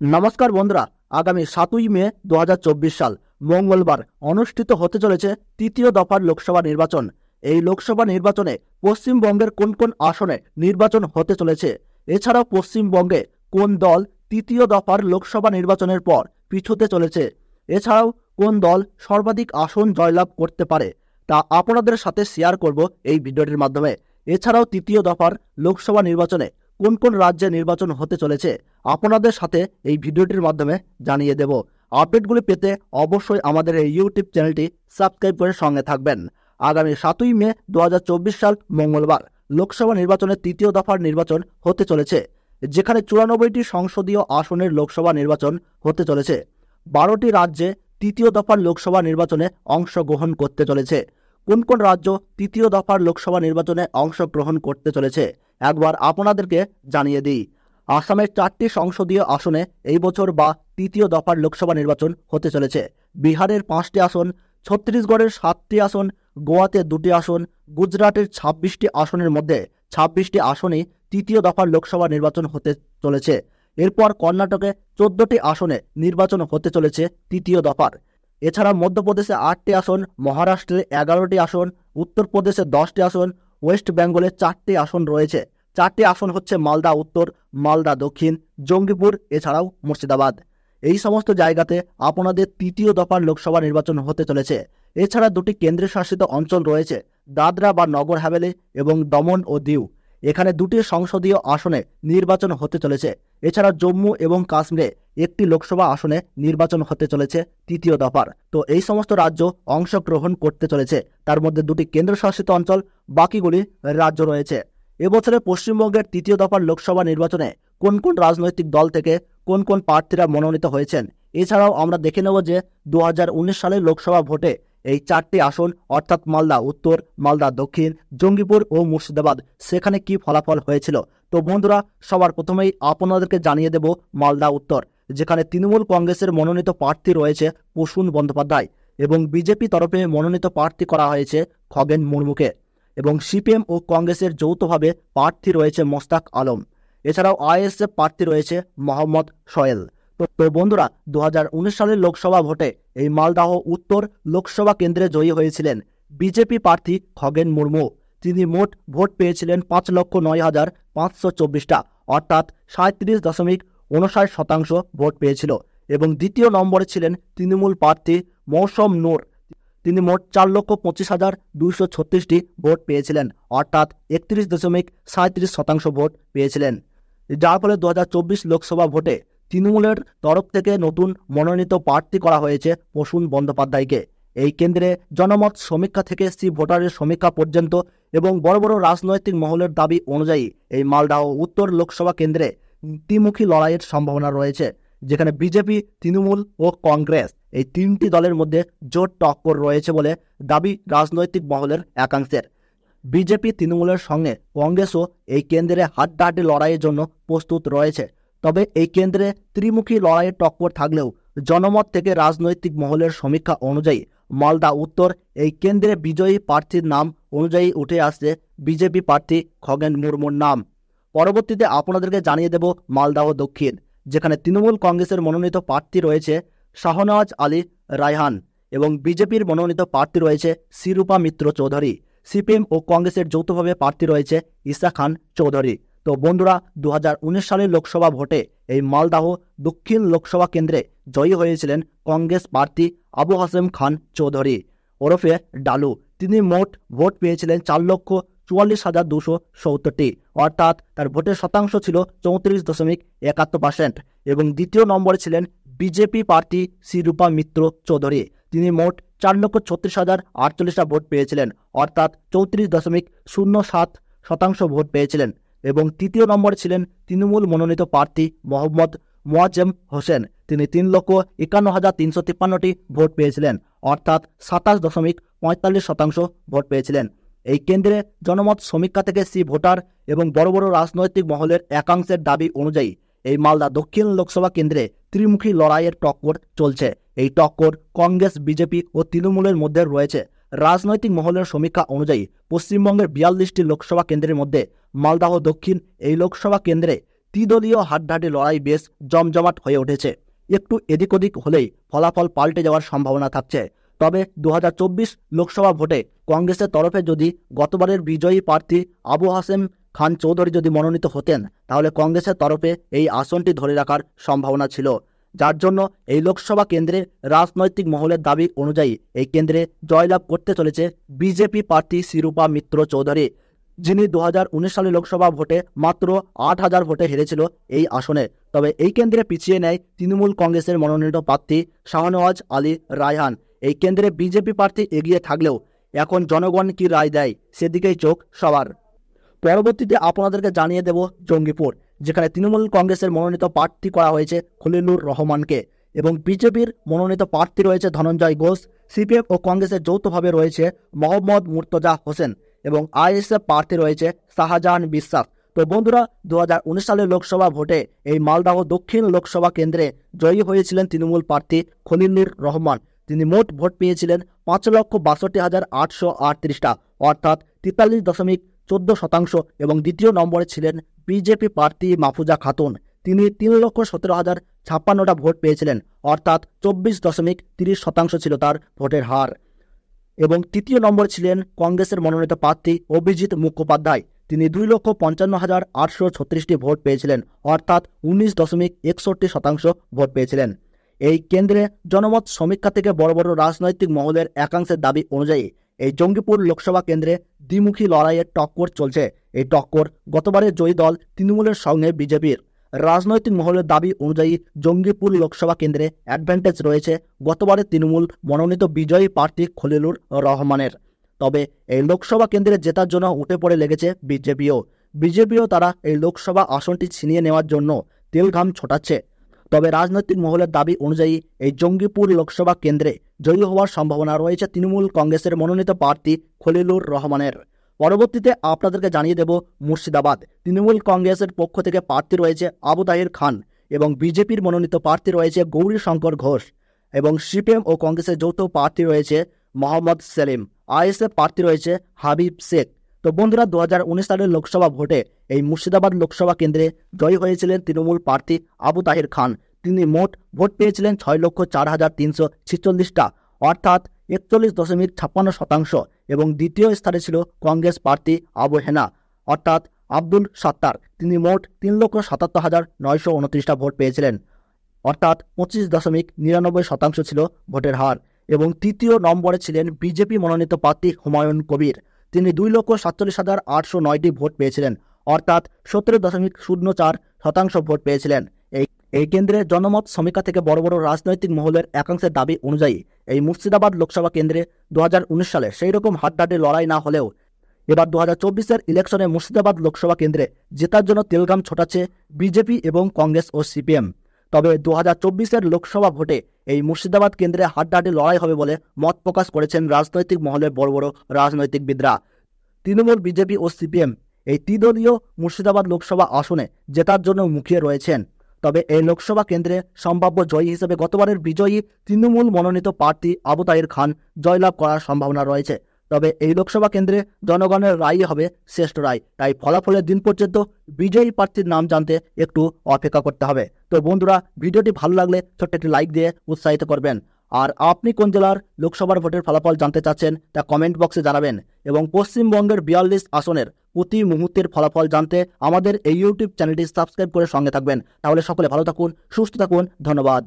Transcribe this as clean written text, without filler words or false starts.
নমস্কার বন্ধুরা, আগামী 7ই মে 2024 সাল মঙ্গলবার অনুষ্ঠিত হতে চলেছে তৃতীয় দফার লোকসভা নির্বাচন। এই লোকসভা নির্বাচনে পশ্চিমবঙ্গের কোন কোন আসনে নির্বাচন হতে চলেছে, এছাড়াও পশ্চিমবঙ্গে কোন দল তৃতীয় দফার লোকসভা নির্বাচনের পর পিছুতে চলেছে, এছাড়াও কোন দল সর্বাধিক আসন জয়লাভ করতে পারে, তা আপনাদের সাথে শেয়ার করব এই ভিডিওটির মাধ্যমে। এছাড়াও তৃতীয় দফার লোকসভা নির্বাচনে কোন কোন রাজ্যে নির্বাচন হতে চলেছে আপনাদের সাথে এই ভিডিওটির মাধ্যমে জানিয়ে দেব। আপডেটগুলি পেতে অবশ্যই আমাদের এই ইউটিউব চ্যানেলটি সাবস্ক্রাইব করে সঙ্গে থাকবেন। আগামী 7ই মে 2024 সাল মঙ্গলবার লোকসভা নির্বাচনের তৃতীয় দফার নির্বাচন হতে চলেছে, যেখানে 94টি সংসদীয় আসনের লোকসভা নির্বাচন হতে চলেছে। 12টি রাজ্যে তৃতীয় দফার লোকসভা নির্বাচনে অংশগ্রহণ করতে চলেছে। কোন কোন রাজ্য তৃতীয় দফার লোকসভা নির্বাচনে অংশগ্রহণ করতে চলেছে একবার আপনাদেরকে জানিয়ে দিই। আসামের 4টি সংসদীয় আসনে এই বছর বা তৃতীয় দফার লোকসভা নির্বাচন হতে চলেছে। বিহারের 5টি আসন, ছত্তিশগড়ের 7টি আসন, গোয়াতে 2টি আসন, গুজরাটের 26টি আসনের মধ্যে 26টি আসনই তৃতীয় দফার লোকসভা নির্বাচন হতে চলেছে। এরপর কর্ণাটকে 14টি আসনে নির্বাচন হতে চলেছে তৃতীয় দফার। এছাড়া মধ্যপ্রদেশে 8টি আসন, মহারাষ্ট্রে 11টি আসন, উত্তরপ্রদেশে 10টি আসন, ওয়েস্ট বেঙ্গলে 4টি আসন রয়েছে। 4টি আসন হচ্ছে মালদা উত্তর, মালদা দক্ষিণ, জঙ্গিপুর, এছাড়াও মুর্শিদাবাদ। এই সমস্ত জায়গাতে আপনাদের তৃতীয় দফার লোকসভা নির্বাচন হতে চলেছে। এছাড়া 2টি কেন্দ্রীয় শাসিত অঞ্চল রয়েছে, দাদরা বা নগর হাভেলি এবং দমন ও দিউ। এখানে 2টি সংসদীয় আসনে নির্বাচন হতে চলেছে। এছাড়া জম্মু এবং কাশ্মীরে 1টি লোকসভা আসনে নির্বাচন হতে চলেছে তৃতীয় দফার। তো এই সমস্ত রাজ্য অংশগ্রহণ করতে চলেছে, তার মধ্যে 2টি কেন্দ্রশাসিত অঞ্চল, বাকিগুলি রাজ্য রয়েছে। এবছরে পশ্চিমবঙ্গের তৃতীয় দফার লোকসভা নির্বাচনে কোন কোন রাজনৈতিক দল থেকে কোন কোন প্রার্থীরা মনোনীত হয়েছেন, এছাড়াও আমরা দেখে নেব যে 2019 সালের লোকসভা ভোটে এই 4টি আসন অর্থাৎ মালদা উত্তর, মালদা দক্ষিণ, জঙ্গিপুর ও মুর্শিদাবাদ সেখানে কি ফলাফল হয়েছিল। তো বন্ধুরা, সবার প্রথমেই আপনাদেরকে জানিয়ে দেব মালদা উত্তর, যেখানে তৃণমূল কংগ্রেসের মনোনীত প্রার্থী রয়েছে প্রসূন বন্দ্যোপাধ্যায় এবং বিজেপি তরফে মনোনীত প্রার্থী করা হয়েছে খগেন মুর্মুকে, এবং সিপিএম ও কংগ্রেসের যৌথভাবে প্রার্থী রয়েছে মোস্তাক আলম। এছাড়াও আইএসএফ প্রার্থী রয়েছে মোহাম্মদ সোহেল। তো বন্ধুরা, 2019 সালের লোকসভা ভোটে এই মালদাহ উত্তর লোকসভা কেন্দ্রে জয়ী হয়েছিলেন বিজেপি প্রার্থী খগেন মুর্মু। তিনি মোট ভোট পেয়েছিলেন 5,09,524টা, অর্থাৎ 37.59% ভোট পেয়েছিল। এবং দ্বিতীয় নম্বরে ছিলেন তৃণমূল প্রার্থী মৌসম নূর। তিনি মোট 4,25,236টি ভোট পেয়েছিলেন, অর্থাৎ 31.37% ভোট পেয়েছিলেন। যার ফলে 2024 লোকসভা ভোটে তৃণমূলের তরফ থেকে নতুন মনোনীত প্রার্থী করা হয়েছে প্রসূন বন্দ্যোপাধ্যায়কে। এই কেন্দ্রে জনমত সমীক্ষা থেকে ভোটারের সমীক্ষা পর্যন্ত এবং বড় বড় রাজনৈতিক মহলের দাবি অনুযায়ী এই মালদহ উত্তর লোকসভা কেন্দ্রে দ্বিমুখী লড়াইয়ের সম্ভাবনা রয়েছে, যেখানে বিজেপি, তৃণমূল ও কংগ্রেস এই 3টি দলের মধ্যে জোট টক্কর রয়েছে বলে দাবি রাজনৈতিক মহলের একাংশের। বিজেপি তৃণমূলের সঙ্গে কংগ্রেসও এই কেন্দ্রে হাড্ডাহাড্ডি লড়াইয়ের জন্য প্রস্তুত রয়েছে। তবে এই কেন্দ্রে ত্রিমুখী লড়াইয়ের টক্কর থাকলেও জনমত থেকে রাজনৈতিক মহলের সমীক্ষা অনুযায়ী মালদা উত্তর এই কেন্দ্রে বিজয়ী প্রার্থীর নাম অনুযায়ী উঠে আসছে বিজেপি প্রার্থী খগেন মুর্মুর নাম। পরবর্তীতে আপনাদেরকে জানিয়ে দেব মালদাহ দক্ষিণ, যেখানে তৃণমূল কংগ্রেসের মনোনীত প্রার্থী রয়েছে শাহনওয়াজ আলী রায়হান এবং বিজেপির মনোনীত প্রার্থী রয়েছে শিরূপা মিত্র চৌধুরী। সিপিএম ও কংগ্রেসের যৌথভাবে প্রার্থী রয়েছে ঈসা খান চৌধুরী। তো বন্ধুরা, 2019 সালের লোকসভা ভোটে এই মালদাহ দক্ষিণ লোকসভা কেন্দ্রে জয়ী হয়েছিলেন কংগ্রেস প্রার্থী আবু হাসেম খান চৌধুরী ওরফে ডালু। তিনি মোট ভোট পেয়েছিলেন 4,44,270টি, অর্থাৎ তার ভোটের শতাংশ ছিল 34.71%। এবং দ্বিতীয় নম্বরে ছিলেন বিজেপি প্রার্থী শিরূপা মিত্র চৌধুরী। তিনি মোট 4,36,048টা ভোট পেয়েছিলেন, অর্থাৎ 34.07% ভোট পেয়েছিলেন। এবং তৃতীয় নম্বরে ছিলেন তৃণমূল মনোনীত প্রার্থী মোহাম্মদ মোয়াজ্জেম হোসেন। তিনি 3,51,353টি ভোট পেয়েছিলেন, অর্থাৎ 27.45% ভোট পেয়েছিলেন। এই কেন্দ্রে জনমত সমীক্ষা থেকে ভোটার এবং বড় বড় রাজনৈতিক মহলের একাংশের দাবি অনুযায়ী এই মালদা দক্ষিণ লোকসভা কেন্দ্রে ত্রিমুখী লড়াইয়ের টক্কর চলছে। এই টক্কর কংগ্রেস, বিজেপি ও তৃণমূলের মধ্যে রয়েছে। রাজনৈতিক মহলের সমীক্ষা অনুযায়ী পশ্চিমবঙ্গের 42টি লোকসভা কেন্দ্রের মধ্যে মালদাহ দক্ষিণ এই লোকসভা কেন্দ্রে ত্রিদলীয় হাড্ডাহাড্ডি লড়াই বেশ জমজমাট হয়ে উঠেছে। একটু এদিক ওদিক হলেই ফলাফল পাল্টে যাওয়ার সম্ভাবনা থাকছে। তবে 2024 লোকসভা ভোটে কংগ্রেসের তরফে যদি গতবারের বিজয়ী প্রার্থী আবু হাসেম খান চৌধুরী যদি মনোনীত হতেন, তাহলে কংগ্রেসের তরফে এই আসনটি ধরে রাখার সম্ভাবনা ছিল। যার জন্য এই লোকসভা কেন্দ্রে রাজনৈতিক মহলের দাবি অনুযায়ী এই কেন্দ্রে জয়লাভ করতে চলেছে বিজেপি প্রার্থী শিরূপা মিত্র চৌধুরী, যিনি 2019 সালে লোকসভা ভোটে মাত্র 8,000 ভোটে হেরেছিল এই আসনে। তবে এই কেন্দ্রে পিছিয়ে নেয় তৃণমূল কংগ্রেসের মনোনীত প্রার্থী শাহনওয়াজ আলী রায়হান। এই কেন্দ্রে বিজেপি প্রার্থী এগিয়ে থাকলেও এখন জনগণ কি রায় দেয় সেদিকেই চোখ সবার। পরবর্তীতে আপনাদেরকে জানিয়ে দেব জঙ্গিপুর, যেখানে তৃণমূল কংগ্রেসের মনোনীত প্রার্থী করা হয়েছে খলিলুর রহমানকে এবং বিজেপির মনোনীত প্রার্থী রয়েছে ধনঞ্জয় ঘোষ। সিপিএম ও কংগ্রেসের যৌথভাবে রয়েছে মোহাম্মদ মুর্তজা হোসেন এবং আইএসএফ প্রার্থী রয়েছে শাহজাহান বিশ্বাস। তো বন্ধুরা, 2019 সালের লোকসভা ভোটে এই মালদহ দক্ষিণ লোকসভা কেন্দ্রে জয়ী হয়েছিলেন তৃণমূল প্রার্থী খলিলুর রহমান। তিনি মোট ভোট পেয়েছিলেন 5,62,838টা, অর্থাৎ 43.14%। এবং দ্বিতীয় নম্বরে ছিলেন বিজেপি প্রার্থী মাহফুজা খাতুন। তিনি 3,17,056টা ভোট পেয়েছিলেন, অর্থাৎ 24.30% ছিল তার ভোটের হার। এবং তৃতীয় নম্বর ছিলেন কংগ্রেসের মনোনীত প্রার্থী অভিজিৎ মুখোপাধ্যায়। তিনি 2,55,836টি ভোট পেয়েছিলেন, অর্থাৎ 19.61% ভোট পেয়েছিলেন। এই কেন্দ্রে জনমত সমীক্ষা থেকে বড় বড় রাজনৈতিক মহলের একাংশের দাবি অনুযায়ী এই জঙ্গিপুর লোকসভা কেন্দ্রে দ্বিমুখী লড়াইয়ের টক্কর চলছে। এই টক্কর গতবারের জয়ী দল তৃণমূলের সঙ্গে বিজেপির। রাজনৈতিক মহলের দাবি অনুযায়ী জঙ্গিপুর লোকসভা কেন্দ্রে অ্যাডভান্টেজ রয়েছে গতবারের তৃণমূল মনোনীত বিজয়ী প্রার্থী খলিলুর রহমানের। তবে এই লোকসভা কেন্দ্রে জেতার জন্য উঠে পড়ে লেগেছে বিজেপিও তারা এই লোকসভা আসনটি ছিনিয়ে নেওয়ার জন্য তেলঘাম ছোটাচ্ছে। তবে রাজনৈতিক মহলের দাবি অনুযায়ী এই জঙ্গিপুর লোকসভা কেন্দ্রে জয়ী হওয়ার সম্ভাবনা রয়েছে তৃণমূল কংগ্রেসের মনোনীত প্রার্থী খলিলুর রহমানের। পরবর্তীতে আপনাদেরকে জানিয়ে দেব মুর্শিদাবাদ। তৃণমূল কংগ্রেসের পক্ষ থেকে প্রার্থী রয়েছে আবু তাহির খান এবং বিজেপির মনোনীত প্রার্থী রয়েছে গৌরী শঙ্কর ঘোষ এবং সিপিএম ও কংগ্রেসের যৌথ প্রার্থী রয়েছে মোহাম্মদ সেলিম। আইএসএফ প্রার্থী রয়েছে হাবিব শেখ। তো বন্ধুরা, 2019 সালের লোকসভা ভোটে এই মুর্শিদাবাদ লোকসভা কেন্দ্রে জয়ী হয়েছিলেন তৃণমূল প্রার্থী আবু তাহির খান। তিনি মোট ভোট পেয়েছিলেন 6,04,346টা, অর্থাৎ 41.56%। এবং দ্বিতীয় স্থানে ছিল কংগ্রেস প্রার্থী আবু হেনা অর্থাৎ আব্দুল সাত্তার। তিনি মোট 3,77,929টা ভোট পেয়েছিলেন, অর্থাৎ 25.99% ছিল ভোটের হার। এবং তৃতীয় নম্বরে ছিলেন বিজেপি মনোনীত প্রার্থী হুমায়ুন কবির। তিনি 2,47,809টি ভোট পেয়েছিলেন, অর্থাৎ 17.04% ভোট পেয়েছিলেন। এই কেন্দ্রে জনমত সমীক্ষা থেকে বড় বড় রাজনৈতিক মহলের একাংশের দাবি অনুযায়ী এই মুর্শিদাবাদ লোকসভা কেন্দ্রে 2019 সালে সেই রকম হাড্ডাহাড্ডি লড়াই না হলেও এবার 2024-এর ইলেকশনে মুর্শিদাবাদ লোকসভা কেন্দ্রে জেতার জন্য তেলঘাম ছোটাচ্ছে বিজেপি এবং কংগ্রেস ও সিপিএম। তবে 2024-এর লোকসভা ভোটে এই মুর্শিদাবাদ কেন্দ্রে হাড্ডাহাড্ডি লড়াই হবে বলে মত প্রকাশ করেছেন রাজনৈতিক মহলের বড় বড় রাজনৈতিকবিদরা। তৃণমূল, বিজেপি ও সিপিএম এই ত্রিদলীয় মুর্শিদাবাদ লোকসভা আসনে জেতার জন্য মুখিয়ে রয়েছেন। তবে এই লোকসভা কেন্দ্রে সম্ভাব্য জয়ী হিসেবে গতবারের বিজয়ী তৃণমূল মনোনীত প্রার্থী আবু তাহির খান জয়লাভ করার সম্ভাবনা রয়েছে। তবে এই লোকসভা কেন্দ্রে জনগণের রায় হবে শ্রেষ্ঠ রায়, তাই ফলাফলের দিন পর্যন্ত বিজয়ী প্রার্থীর নাম জানতে একটু অপেক্ষা করতে হবে। তো বন্ধুরা, ভিডিওটি ভালো লাগলে ছোট্ট একটি লাইক দিয়ে উৎসাহিত করবেন। আর আপনি কোন জেলার লোকসভার ভোটের ফলাফল জানতে চাচ্ছেন তা কমেন্ট বক্সে জানাবেন। এবং পশ্চিমবঙ্গের 42 আসনের প্রতি মুহূর্তের ফলাফল জানতে আমাদের এই ইউটিউব চ্যানেলটি সাবস্ক্রাইব করে সঙ্গে থাকবেন। তাহলে সকলে ভালো থাকুন, সুস্থ থাকুন। ধন্যবাদ।